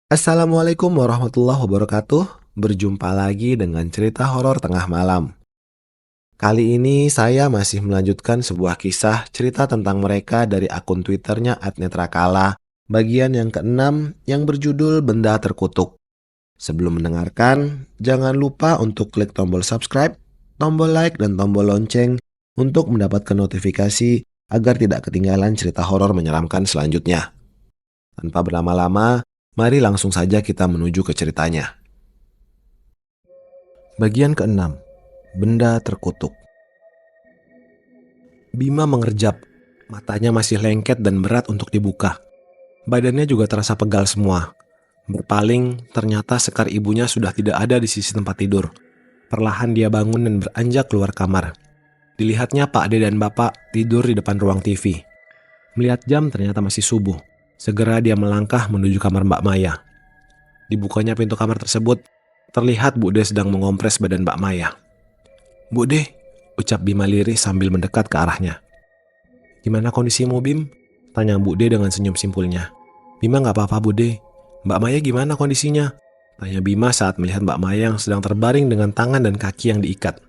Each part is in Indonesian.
Assalamualaikum warahmatullahi wabarakatuh. Berjumpa lagi dengan cerita horor tengah malam. Kali ini saya masih melanjutkan sebuah kisah cerita tentang mereka dari akun Twitternya @netrakala, bagian yang keenam yang berjudul Benda Terkutuk. Sebelum mendengarkan, jangan lupa untuk klik tombol subscribe, tombol like, dan tombol lonceng untuk mendapatkan notifikasi agar tidak ketinggalan cerita horor menyeramkan selanjutnya. Tanpa berlama-lama, mari langsung saja kita menuju ke ceritanya. Bagian keenam, Benda Terkutuk. Bima mengerjap, matanya masih lengket dan berat untuk dibuka. Badannya juga terasa pegal semua. Berpaling, ternyata sekar ibunya sudah tidak ada di sisi tempat tidur. Perlahan dia bangun dan beranjak keluar kamar. Dilihatnya Pak Ade dan Bapak tidur di depan ruang TV. Melihat jam ternyata masih subuh. Segera dia melangkah menuju kamar Mbak Maya. Dibukanya pintu kamar tersebut, terlihat Bu De sedang mengompres badan Mbak Maya. "Bu De," ucap Bima lirih sambil mendekat ke arahnya. "Gimana kondisimu, Bim?" tanya Bu De dengan senyum simpulnya. "Bima nggak apa-apa, Bu De. Mbak Maya gimana kondisinya?" tanya Bima saat melihat Mbak Maya yang sedang terbaring dengan tangan dan kaki yang diikat.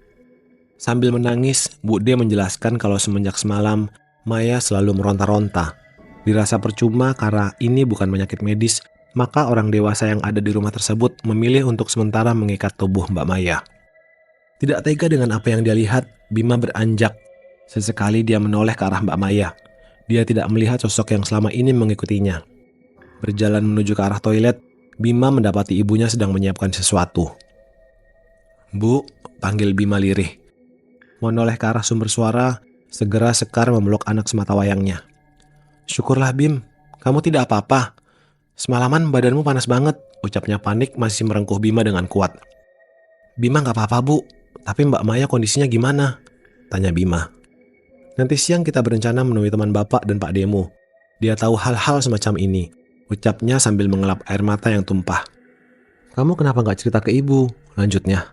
Sambil menangis, Bu De menjelaskan kalau semenjak semalam, Maya selalu meronta-ronta. Dirasa percuma karena ini bukan penyakit medis, maka orang dewasa yang ada di rumah tersebut memilih untuk sementara mengikat tubuh Mbak Maya. Tidak tega dengan apa yang dia lihat, Bima beranjak. Sesekali dia menoleh ke arah Mbak Maya. Dia tidak melihat sosok yang selama ini mengikutinya. Berjalan menuju ke arah toilet, Bima mendapati ibunya sedang menyiapkan sesuatu. "Bu," panggil Bima lirih. Menoleh ke arah sumber suara, segera Sekar memeluk anak semata wayangnya. "Syukurlah Bim, kamu tidak apa-apa. Semalaman badanmu panas banget," ucapnya panik masih merengkuh Bima dengan kuat. "Bima nggak apa-apa, Bu. Tapi Mbak Maya kondisinya gimana?" tanya Bima. "Nanti siang kita berencana menemui teman Bapak dan Pak Demo. Dia tahu hal-hal semacam ini," ucapnya sambil mengelap air mata yang tumpah. "Kamu kenapa nggak cerita ke ibu?" lanjutnya.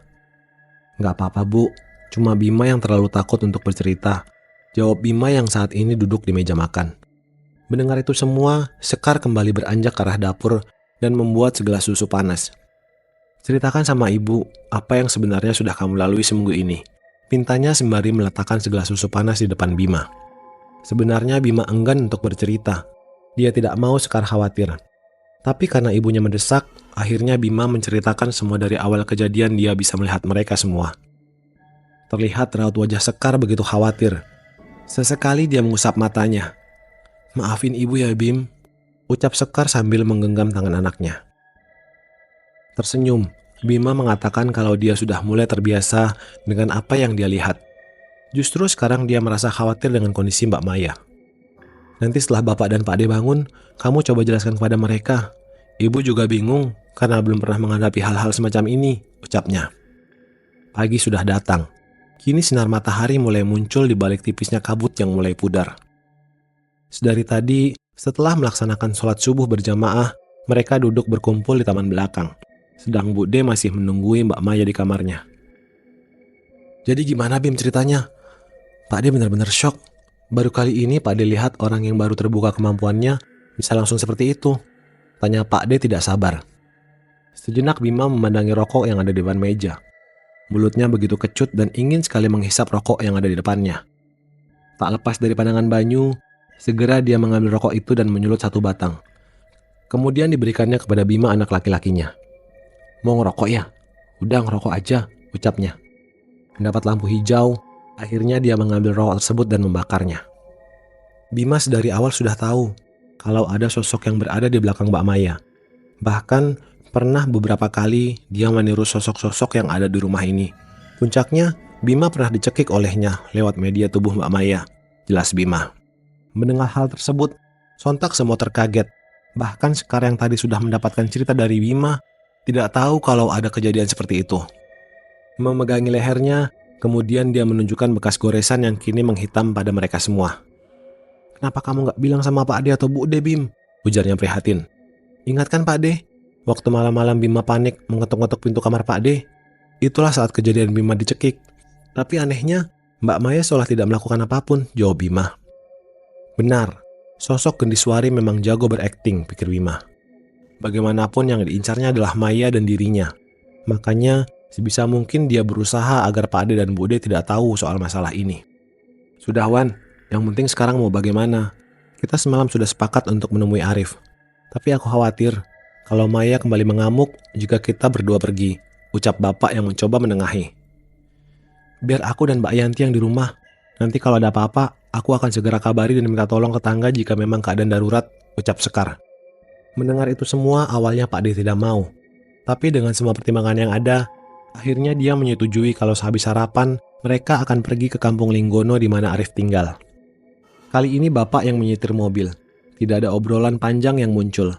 "Nggak apa-apa, Bu. Cuma Bima yang terlalu takut untuk bercerita," jawab Bima yang saat ini duduk di meja makan. Mendengar itu semua, Sekar kembali beranjak ke arah dapur dan membuat segelas susu panas. "Ceritakan sama ibu apa yang sebenarnya sudah kamu lalui seminggu ini," pintanya sembari meletakkan segelas susu panas di depan Bima. Sebenarnya Bima enggan untuk bercerita. Dia tidak mau Sekar khawatir. Tapi karena ibunya mendesak, akhirnya Bima menceritakan semua dari awal kejadian dia bisa melihat mereka semua. Terlihat raut wajah Sekar begitu khawatir. Sesekali dia mengusap matanya. "Maafin ibu ya Bim," ucap Sekar sambil menggenggam tangan anaknya. Tersenyum, Bima mengatakan kalau dia sudah mulai terbiasa dengan apa yang dia lihat. Justru sekarang dia merasa khawatir dengan kondisi Mbak Maya. "Nanti setelah Bapak dan Pak De bangun, kamu coba jelaskan kepada mereka. Ibu juga bingung karena belum pernah menghadapi hal-hal semacam ini," ucapnya. Pagi sudah datang. Kini sinar matahari mulai muncul di balik tipisnya kabut yang mulai pudar. Sedari tadi, setelah melaksanakan sholat subuh berjamaah, mereka duduk berkumpul di taman belakang. Sedang Bu De masih menunggui Mbak Maya di kamarnya. "Jadi gimana Bim ceritanya?" Pak De benar-benar shock. Baru kali ini Pak De lihat orang yang baru terbuka kemampuannya bisa langsung seperti itu. Tanya Pak De tidak sabar. Sejenak Bima memandangi rokok yang ada di depan meja. Mulutnya begitu kecut dan ingin sekali menghisap rokok yang ada di depannya. Tak lepas dari pandangan Banyu, segera dia mengambil rokok itu dan menyulut satu batang. Kemudian diberikannya kepada Bima anak laki-lakinya. "Mau ngerokok ya? Udah ngerokok aja," ucapnya. Mendapat lampu hijau, akhirnya dia mengambil rokok tersebut dan membakarnya. Bima sedari awal sudah tahu kalau ada sosok yang berada di belakang Mbak Maya. Bahkan pernah beberapa kali dia meniru sosok-sosok yang ada di rumah ini. Puncaknya, Bima pernah dicekik olehnya lewat media tubuh Mbak Maya, jelas Bima. Mendengar hal tersebut, sontak semua terkaget. Bahkan Sekar yang tadi sudah mendapatkan cerita dari Bima, tidak tahu kalau ada kejadian seperti itu. Memegangi lehernya, kemudian dia menunjukkan bekas goresan yang kini menghitam pada mereka semua. "Kenapa kamu gak bilang sama Pak De atau Bu De, Bim?" ujarnya prihatin. "Ingatkan Pak De, waktu malam-malam Bima panik mengetuk-ngetuk pintu kamar Pak De. Itulah saat kejadian Bima dicekik. Tapi anehnya, Mbak Maya seolah tidak melakukan apapun," jawab Bima. Benar, sosok Gendiswari memang jago berakting, pikir Bima. Bagaimanapun yang diincarnya adalah Maya dan dirinya. Makanya sebisa mungkin dia berusaha agar Pak Ade dan Bu De tidak tahu soal masalah ini. Sudah Wan, yang penting sekarang mau bagaimana? Kita semalam sudah sepakat untuk menemui Arif. Tapi aku khawatir kalau Maya kembali mengamuk jika kita berdua pergi, ucap bapak yang mencoba menengahi. Biar aku dan Mbak Yanti yang di rumah. Nanti kalau ada apa-apa, aku akan segera kabari dan minta tolong tetangga jika memang keadaan darurat, ucap Sekar. Mendengar itu semua, awalnya Pak D tidak mau. Tapi dengan semua pertimbangan yang ada, akhirnya dia menyetujui kalau sehabis sarapan, mereka akan pergi ke kampung Linggono di mana Arif tinggal. Kali ini bapak yang menyetir mobil. Tidak ada obrolan panjang yang muncul.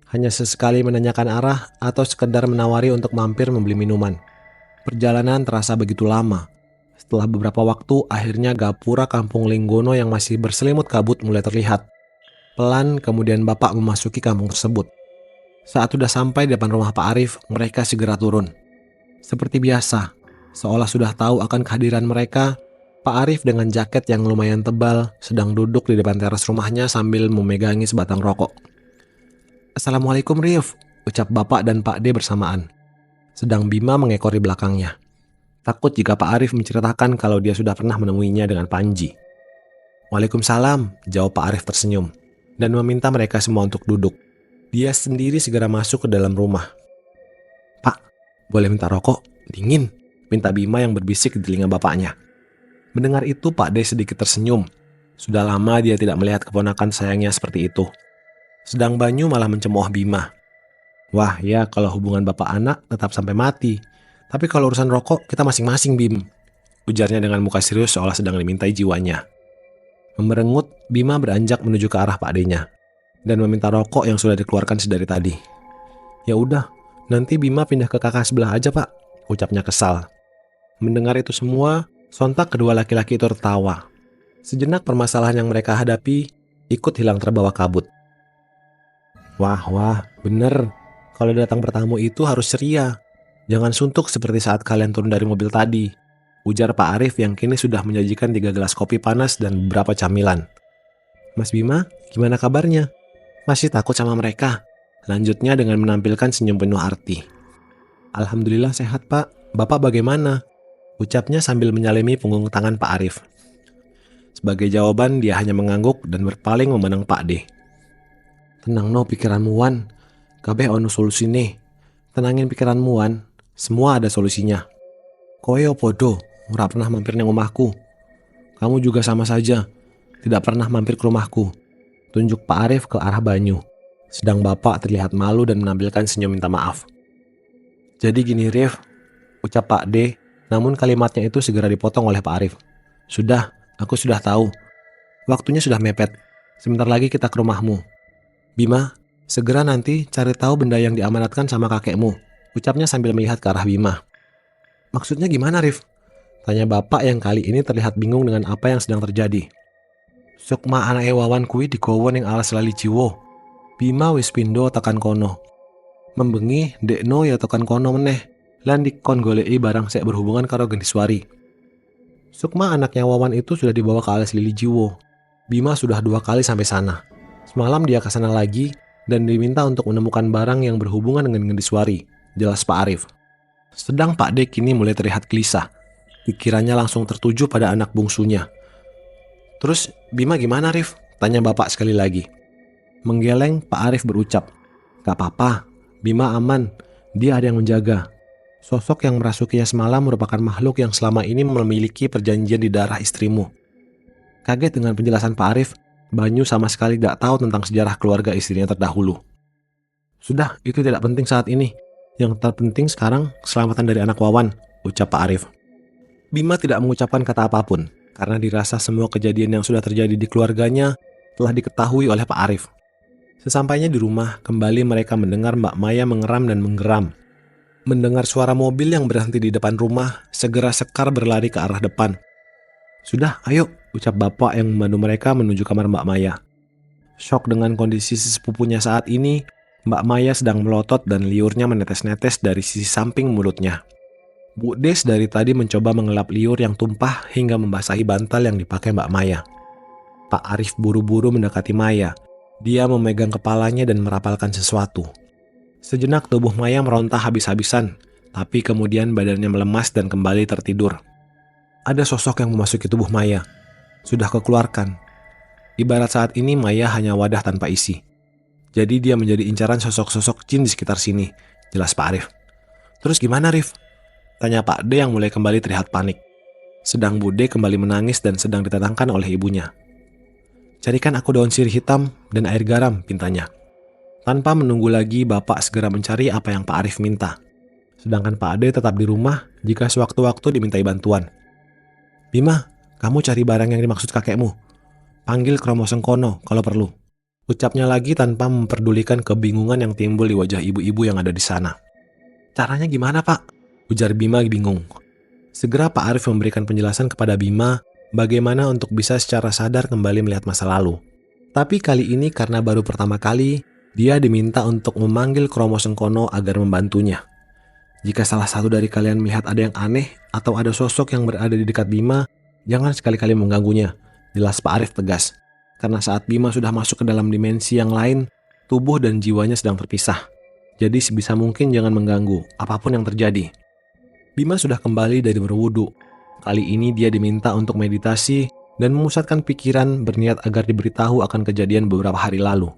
Hanya sesekali menanyakan arah atau sekedar menawari untuk mampir membeli minuman. Perjalanan terasa begitu lama. Setelah beberapa waktu, akhirnya gapura kampung Linggono yang masih berselimut kabut mulai terlihat. Pelan, kemudian bapak memasuki kampung tersebut. Saat sudah sampai di depan rumah Pak Arif, mereka segera turun. Seperti biasa, seolah sudah tahu akan kehadiran mereka, Pak Arif dengan jaket yang lumayan tebal sedang duduk di depan teras rumahnya sambil memegangi sebatang rokok. Assalamualaikum Rif, ucap bapak dan Pak D bersamaan. Sedang Bima mengekor di belakangnya. Takut jika Pak Arif menceritakan kalau dia sudah pernah menemuinya dengan Panji. Waalaikumsalam, jawab Pak Arif tersenyum, dan meminta mereka semua untuk duduk. Dia sendiri segera masuk ke dalam rumah. Pak, boleh minta rokok? Dingin, minta Bima yang berbisik di telinga bapaknya. Mendengar itu Pak D sedikit tersenyum. Sudah lama dia tidak melihat keponakan sayangnya seperti itu. Sedang Banyu malah mencemooh Bima. Wah ya, kalau hubungan bapak anak tetap sampai mati. Tapi kalau urusan rokok, kita masing-masing Bim. Ujarnya dengan muka serius seolah sedang dimintai jiwanya. Memerengut, Bima beranjak menuju ke arah Pak D-nya. Dan meminta rokok yang sudah dikeluarkan sedari tadi. Ya udah, nanti Bima pindah ke kakak sebelah aja Pak, ucapnya kesal. Mendengar itu semua, sontak kedua laki-laki itu tertawa. Sejenak permasalahan yang mereka hadapi, ikut hilang terbawa kabut. Wah, bener. Kalau datang bertamu itu harus ceria. Jangan suntuk seperti saat kalian turun dari mobil tadi, ujar Pak Arif yang kini sudah menyajikan 3 gelas kopi panas dan beberapa camilan. Mas Bima, gimana kabarnya? Masih takut sama mereka? Lanjutnya dengan menampilkan senyum penuh arti. Alhamdulillah sehat Pak, Bapak bagaimana? Ucapnya sambil menyalimi punggung tangan Pak Arif. Sebagai jawaban dia hanya mengangguk dan berpaling memandang Pak D. Tenang no pikiranmu Wan, kabeh ono solusine. Tenangin pikiranmu Wan, semua ada solusinya. Koyo podo, ora pernah mampir nang omahku. Kamu juga sama saja, tidak pernah mampir ke rumahku. Tunjuk Pak Arif ke arah Banyu. Sedang bapak terlihat malu dan menampilkan senyum minta maaf. Jadi gini Rif, ucap Pak D, namun kalimatnya itu segera dipotong oleh Pak Arif. Sudah, aku sudah tahu. Waktunya sudah mepet, sebentar lagi kita ke rumahmu. Bima, segera nanti cari tahu benda yang diamanatkan sama kakekmu, ucapnya sambil melihat ke arah Bima. Maksudnya gimana Rif? Tanya bapak yang kali ini terlihat bingung dengan apa yang sedang terjadi. Sukma anak Wawan kui digowo ning alas lali jiwo. Bima wis pindo tekan kono. Membengi dekno ya tekan kono meneh. Lan dikon goleki barang sek berhubungan karo Gendiswari. Sukma anaknya Wawan itu sudah dibawa ke alas lili jiwo. Bima sudah 2 kali sampai sana. Semalam dia ke sana lagi dan diminta untuk menemukan barang yang berhubungan dengan Gendiswari, jelas Pak Arif. Sedang Pak D kini mulai terlihat gelisah. Pikirannya langsung tertuju pada anak bungsunya. Terus Bima gimana Rif? Tanya bapak sekali lagi. Menggeleng Pak Arif berucap, gak apa-apa, Bima aman, dia ada yang menjaga. Sosok yang merasukinya semalam merupakan makhluk yang selama ini memiliki perjanjian di darah istrimu. Kaget dengan penjelasan Pak Arif, Banyu sama sekali tidak tahu tentang sejarah keluarga istrinya terdahulu. Sudah, itu tidak penting saat ini. Yang terpenting sekarang keselamatan dari anak Wawan, ucap Pak Arif. Bima tidak mengucapkan kata apapun, karena dirasa semua kejadian yang sudah terjadi di keluarganya telah diketahui oleh Pak Arif. Sesampainya di rumah, kembali mereka mendengar Mbak Maya mengeram dan menggeram. Mendengar suara mobil yang berhenti di depan rumah, segera Sekar berlari ke arah depan. Sudah, ayo, ucap bapak yang membantu mereka menuju kamar Mbak Maya. Syok dengan kondisi sepupunya saat ini, Mbak Maya sedang melotot dan liurnya menetes-netes dari sisi samping mulutnya. Bu Des dari tadi mencoba mengelap liur yang tumpah hingga membasahi bantal yang dipakai Mbak Maya. Pak Arif buru-buru mendekati Maya. Dia memegang kepalanya dan merapalkan sesuatu. Sejenak tubuh Maya meronta habis-habisan, tapi kemudian badannya melemas dan kembali tertidur. Ada sosok yang memasuki tubuh Maya. Sudah kekeluarkan. Ibarat saat ini Maya hanya wadah tanpa isi. Jadi dia menjadi incaran sosok-sosok jin di sekitar sini, jelas Pak Arif. Terus gimana, Rif? Tanya Pak D yang mulai kembali terlihat panik. Sedang Bude kembali menangis dan sedang ditenangkan oleh ibunya. Carikan aku daun sirih hitam dan air garam, pintanya. Tanpa menunggu lagi, Bapak segera mencari apa yang Pak Arif minta. Sedangkan Pak Ade tetap di rumah jika sewaktu-waktu dimintai bantuan. Bima, kamu cari barang yang dimaksud kakekmu. Panggil Kromo Sengkono kalau perlu. Ucapnya lagi tanpa memperdulikan kebingungan yang timbul di wajah ibu-ibu yang ada di sana. Caranya gimana, Pak? Ujar Bima bingung. Segera Pak Arif memberikan penjelasan kepada Bima bagaimana untuk bisa secara sadar kembali melihat masa lalu. Tapi kali ini karena baru pertama kali, dia diminta untuk memanggil Kromo Sengkono agar membantunya. Jika salah satu dari kalian melihat ada yang aneh atau ada sosok yang berada di dekat Bima, jangan sekali-kali mengganggunya, jelas Pak Arif tegas. Karena saat Bima sudah masuk ke dalam dimensi yang lain, tubuh dan jiwanya sedang terpisah. Jadi sebisa mungkin jangan mengganggu, apapun yang terjadi. Bima sudah kembali dari berwudu. Kali ini dia diminta untuk meditasi dan memusatkan pikiran berniat agar diberitahu akan kejadian beberapa hari lalu.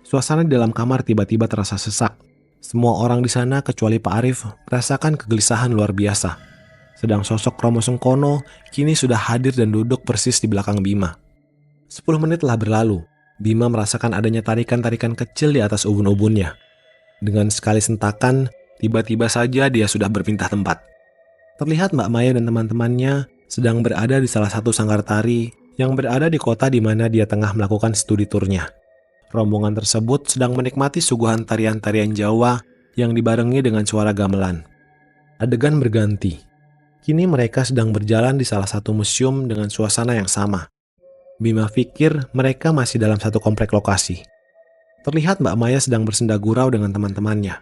Suasana di dalam kamar tiba-tiba terasa sesak. Semua orang di sana kecuali Pak Arif merasakan kegelisahan luar biasa. Sedang sosok Kromo Sengkono kini sudah hadir dan duduk persis di belakang Bima. 10 menit telah berlalu. Bima merasakan adanya tarikan-tarikan kecil di atas ubun-ubunnya. Dengan sekali sentakan, tiba-tiba saja dia sudah berpindah tempat. Terlihat Mbak Maya dan teman-temannya sedang berada di salah satu sanggar tari yang berada di kota di mana dia tengah melakukan studi turnya. Rombongan tersebut sedang menikmati suguhan tarian-tarian Jawa yang dibarengi dengan suara gamelan. Adegan berganti. Kini mereka sedang berjalan di salah satu museum dengan suasana yang sama. Bima pikir mereka masih dalam satu komplek lokasi. Terlihat Mbak Maya sedang bersenda gurau dengan teman-temannya.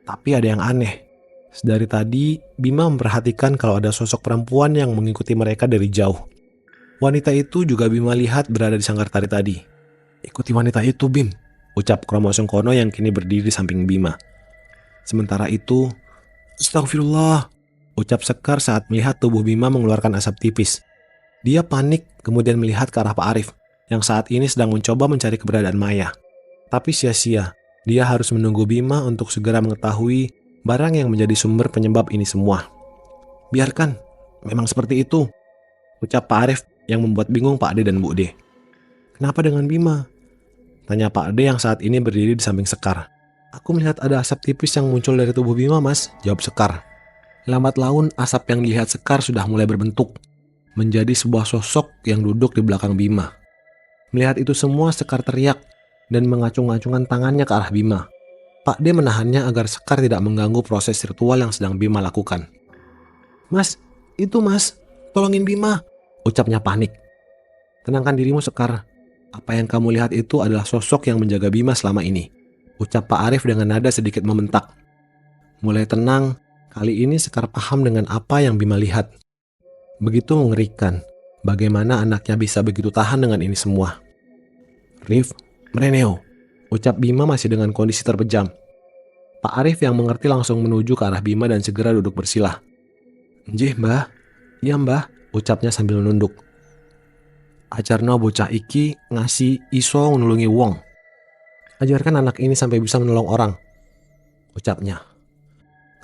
Tapi ada yang aneh. Sedari tadi, Bima memperhatikan kalau ada sosok perempuan yang mengikuti mereka dari jauh. Wanita itu juga Bima lihat berada di sanggar tari tadi. Ikuti wanita itu, Bim, ucap Kromo Sengkono yang kini berdiri di samping Bima. Sementara itu, Astagfirullah, ucap Sekar saat melihat tubuh Bima mengeluarkan asap tipis. Dia panik kemudian melihat ke arah Pak Arif, yang saat ini sedang mencoba mencari keberadaan Maya. Tapi sia-sia, dia harus menunggu Bima untuk segera mengetahui barang yang menjadi sumber penyebab ini semua. Biarkan, memang seperti itu, ucap Pak Arif yang membuat bingung Pak Ade dan Bu De. Kenapa dengan Bima? Tanya Pak Ade yang saat ini berdiri di samping Sekar. Aku melihat ada asap tipis yang muncul dari tubuh Bima, Mas, jawab Sekar. Lambat laun asap yang dilihat Sekar sudah mulai berbentuk, menjadi sebuah sosok yang duduk di belakang Bima. Melihat itu semua Sekar teriak dan mengacung-acungkan tangannya ke arah Bima. Pak D menahannya agar Sekar tidak mengganggu proses ritual yang sedang Bima lakukan. Mas, itu Mas, tolongin Bima, ucapnya panik. Tenangkan dirimu Sekar. Apa yang kamu lihat itu adalah sosok yang menjaga Bima selama ini, ucap Pak Arif dengan nada sedikit membentak. Mulai tenang, kali ini Sekar paham dengan apa yang Bima lihat. Begitu mengerikan, bagaimana anaknya bisa begitu tahan dengan ini semua. Rif, mereneo, ucap Bima masih dengan kondisi terpejam. Pak Arif yang mengerti langsung menuju ke arah Bima dan segera duduk bersila. Njih mbah, iya mbah, ucapnya sambil menunduk. Ajarna bocah iki ngasih iso nulungi wong. Ajarkan anak ini sampai bisa menolong orang, ucapnya.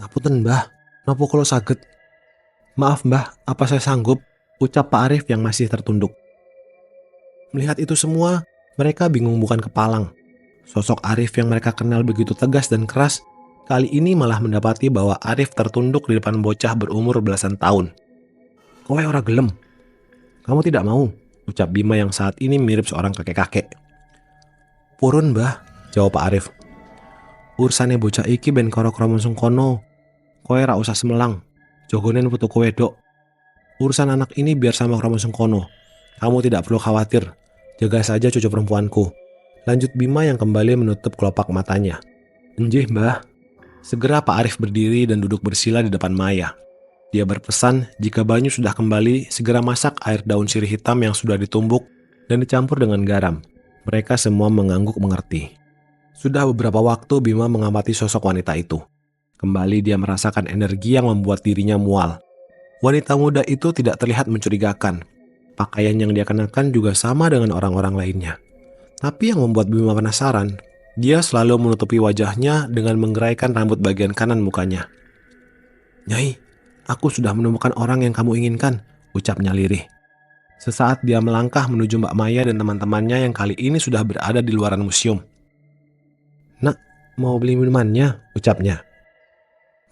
Ngapunten mbah, nopo kalau saged? Maaf mbah, apa saya sanggup? Ucap Pak Arif yang masih tertunduk. Melihat itu semua, mereka bingung bukan kepalang. Sosok Arif yang mereka kenal begitu tegas dan keras, kali ini malah mendapati bahwa Arif tertunduk di depan bocah berumur belasan tahun. Kowe ora gelem? Kamu tidak mau? Ucap Bima yang saat ini mirip seorang kakek-kakek. Purun mbah, jawab Pak Arif. Ursane bocah iki ben karo Kromo Sengkono. Kowe ra usah semelang. Jogonen putu kowe dok. Urusan anak ini biar sama Kromo Sengkono. Kamu tidak perlu khawatir. Jaga saja cucu perempuanku. Lanjut Bima yang kembali menutup kelopak matanya. Njih mbah. Segera Pak Arif berdiri dan duduk bersila di depan Maya. Dia berpesan jika Banyu sudah kembali, segera masak air daun sirih hitam yang sudah ditumbuk dan dicampur dengan garam. Mereka semua mengangguk mengerti. Sudah beberapa waktu Bima mengamati sosok wanita itu. Kembali dia merasakan energi yang membuat dirinya mual. Wanita muda itu tidak terlihat mencurigakan. Pakaian yang dia kenakan juga sama dengan orang-orang lainnya. Tapi yang membuat Bima penasaran, dia selalu menutupi wajahnya dengan menggeraikan rambut bagian kanan mukanya. "Nyai, aku sudah menemukan orang yang kamu inginkan," ucapnya lirih. Sesaat dia melangkah menuju Mbak Maya dan teman-temannya yang kali ini sudah berada di luaran museum. "Nak, mau beli minumannya?" ucapnya.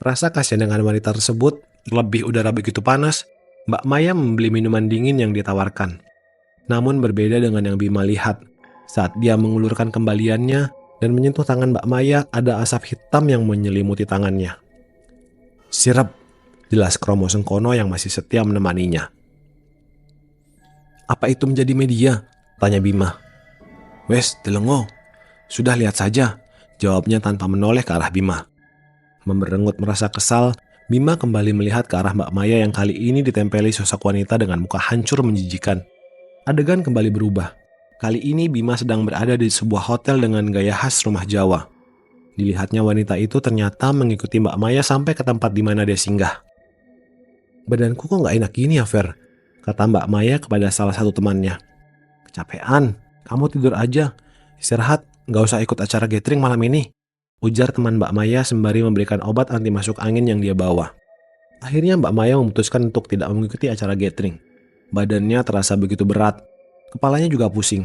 Rasa kasihan dengan wanita tersebut, terlebih udara begitu panas, Mbak Maya membeli minuman dingin yang ditawarkan. Namun berbeda dengan yang Bima lihat. Saat dia mengulurkan kembaliannya dan menyentuh tangan Mbak Maya, ada asap hitam yang menyelimuti tangannya. "Sirap," jelas Kromo Sengkono yang masih setia menemaninya. "Apa itu menjadi media?" tanya Bima. "Wes, telengo. Sudah lihat saja," jawabnya tanpa menoleh ke arah Bima. Memberengut merasa kesal, Bima kembali melihat ke arah Mbak Maya yang kali ini ditempeli sosok wanita dengan muka hancur menjijikan. Adegan kembali berubah. Kali ini Bima sedang berada di sebuah hotel dengan gaya khas rumah Jawa. Dilihatnya wanita itu ternyata mengikuti Mbak Maya sampai ke tempat di mana dia singgah. "Badanku kok nggak enak gini ya, Fer?" kata Mbak Maya kepada salah satu temannya. "Kecapean, kamu tidur aja. Istirahat, nggak usah ikut acara gathering malam ini," ujar teman Mbak Maya sembari memberikan obat anti masuk angin yang dia bawa. Akhirnya Mbak Maya memutuskan untuk tidak mengikuti acara gathering. Badannya terasa begitu berat, kepalanya juga pusing.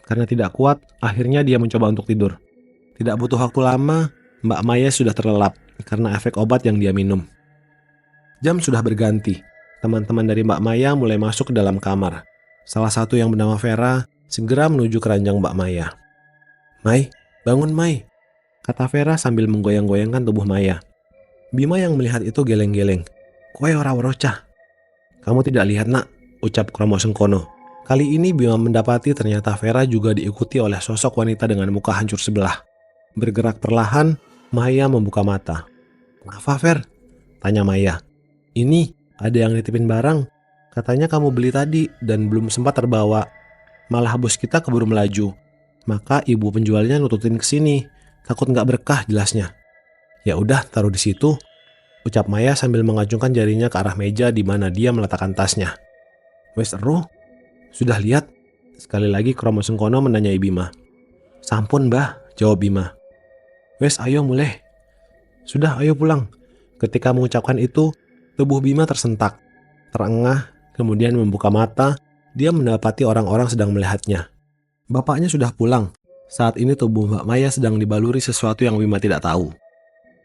Karena tidak kuat, akhirnya dia mencoba untuk tidur. Tidak butuh waktu lama, Mbak Maya sudah terlelap karena efek obat yang dia minum. Jam sudah berganti. Teman-teman dari Mbak Maya mulai masuk ke dalam kamar. Salah satu yang bernama Vera segera menuju keranjang Mbak Maya. "Mai, bangun Mai," kata Vera sambil menggoyang-goyangkan tubuh Maya. Bima yang melihat itu geleng-geleng. "Koe ora werocah." "Kamu tidak lihat, Nak," ucap Kromo Sengkono. Kali ini Bima mendapati ternyata Vera juga diikuti oleh sosok wanita dengan muka hancur sebelah. Bergerak perlahan, Maya membuka mata. "Kenapa, Ver?" tanya Maya. "Ini, ada yang nitipin barang. Katanya kamu beli tadi dan belum sempat terbawa. Malah bos kita keburu melaju. Maka ibu penjualnya nututin ke sini. Takut nggak berkah jelasnya." "Ya udah, taruh di situ," ucap Maya sambil mengacungkan jarinya ke arah meja di mana dia meletakkan tasnya. "Wes eruh, sudah lihat?" Sekali lagi Kromo Sengkono menanyai Bima. "Sampun Mbah," jawab Bima. "Wes ayo mulai." "Sudah, ayo pulang." Ketika mengucapkan itu, tubuh Bima tersentak, terengah, kemudian membuka mata. Dia mendapati orang-orang sedang melihatnya. Bapaknya sudah pulang. Saat ini tubuh Mbak Maya sedang dibaluri sesuatu yang Bima tidak tahu.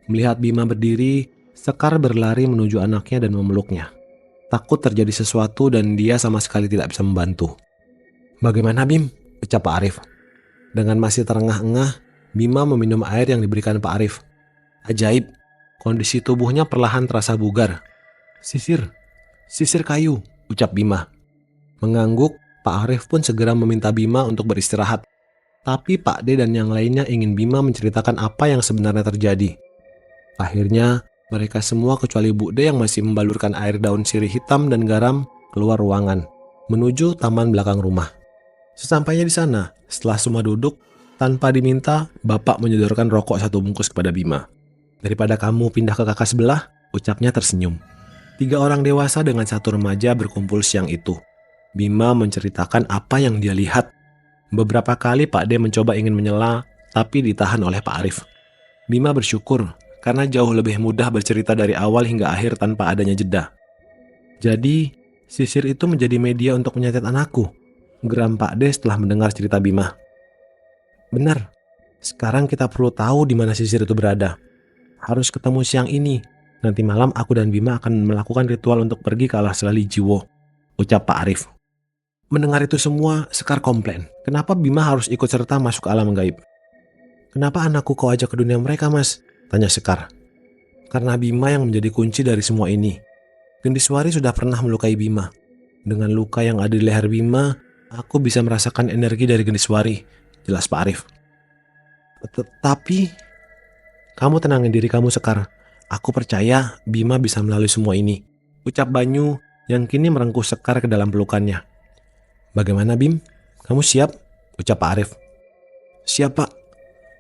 Melihat Bima berdiri, Sekar berlari menuju anaknya dan memeluknya. Takut terjadi sesuatu dan dia sama sekali tidak bisa membantu. "Bagaimana Bim?" ucap Pak Arif. Dengan masih terengah-engah, Bima meminum air yang diberikan Pak Arif. Ajaib, kondisi tubuhnya perlahan terasa bugar. Sisir kayu," ucap Bima. Mengangguk, Pak Arif pun segera meminta Bima untuk beristirahat. Tapi Pak D dan yang lainnya ingin Bima menceritakan apa yang sebenarnya terjadi. Akhirnya, mereka semua kecuali Bu D yang masih membalurkan air daun sirih hitam dan garam keluar ruangan, menuju taman belakang rumah. Sesampainya di sana, setelah semua duduk, tanpa diminta, Bapak menyodorkan rokok satu bungkus kepada Bima. "Daripada kamu pindah ke kakak sebelah," ucapnya tersenyum. 3 orang dewasa dengan 1 remaja berkumpul siang itu. Bima menceritakan apa yang dia lihat. Beberapa kali Pak D mencoba ingin menyela, tapi ditahan oleh Pak Arif. Bima bersyukur karena jauh lebih mudah bercerita dari awal hingga akhir tanpa adanya jeda. "Jadi, sisir itu menjadi media untuk menyatet anakku," geram Pak D setelah mendengar cerita Bima. "Benar. Sekarang kita perlu tahu di mana sisir itu berada. Harus ketemu siang ini. Nanti malam aku dan Bima akan melakukan ritual untuk pergi ke alas Lali Jiwo," ucap Pak Arif. Mendengar itu semua, Sekar komplain. "Kenapa Bima harus ikut serta masuk ke alam gaib?" "Kenapa anakku kau ajak ke dunia mereka, Mas?" tanya Sekar. "Karena Bima yang menjadi kunci dari semua ini. Gendiswari sudah pernah melukai Bima. Dengan luka yang ada di leher Bima, aku bisa merasakan energi dari Gendiswari," jelas Pak Arif. "Tapi, kamu tenangin diri kamu, Sekar. Aku percaya Bima bisa melalui semua ini," ucap Banyu yang kini merengkuh Sekar ke dalam pelukannya. "Bagaimana Bim? Kamu siap?" ucap Pak Arif. "Siap Pak.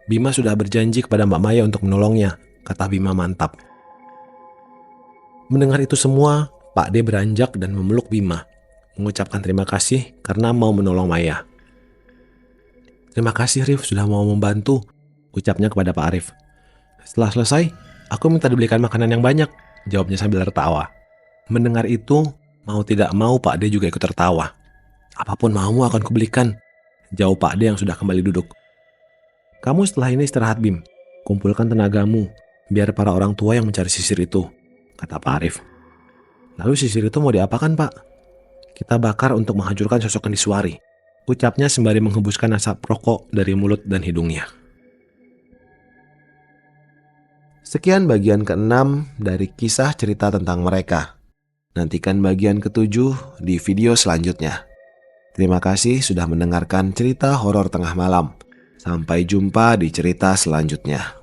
Bima sudah berjanji kepada Mbak Maya untuk menolongnya, kata Bima mantap. Mendengar itu semua, Pak D beranjak dan memeluk Bima, mengucapkan terima kasih karena mau menolong Maya. Terima kasih Rif sudah mau membantu, ucapnya kepada Pak Arif. Setelah selesai, aku minta dibelikan makanan yang banyak, jawabnya sambil tertawa. Mendengar itu, mau tidak mau Pak D juga ikut tertawa. Apapun maumu akan kubelikan, jawab Pak D yang sudah kembali duduk. Kamu setelah ini istirahat Bim, kumpulkan tenagamu, biar para orang tua yang mencari sisir itu, kata Pak Arif. Lalu sisir itu mau diapakan Pak? Kita bakar untuk menghancurkan sosok Kendiswari, ucapnya sembari menghembuskan asap rokok dari mulut dan hidungnya. Sekian bagian ke-6 dari kisah cerita tentang mereka. Nantikan bagian ke-7 di video selanjutnya. Terima kasih sudah mendengarkan cerita horor tengah malam. Sampai jumpa di cerita selanjutnya.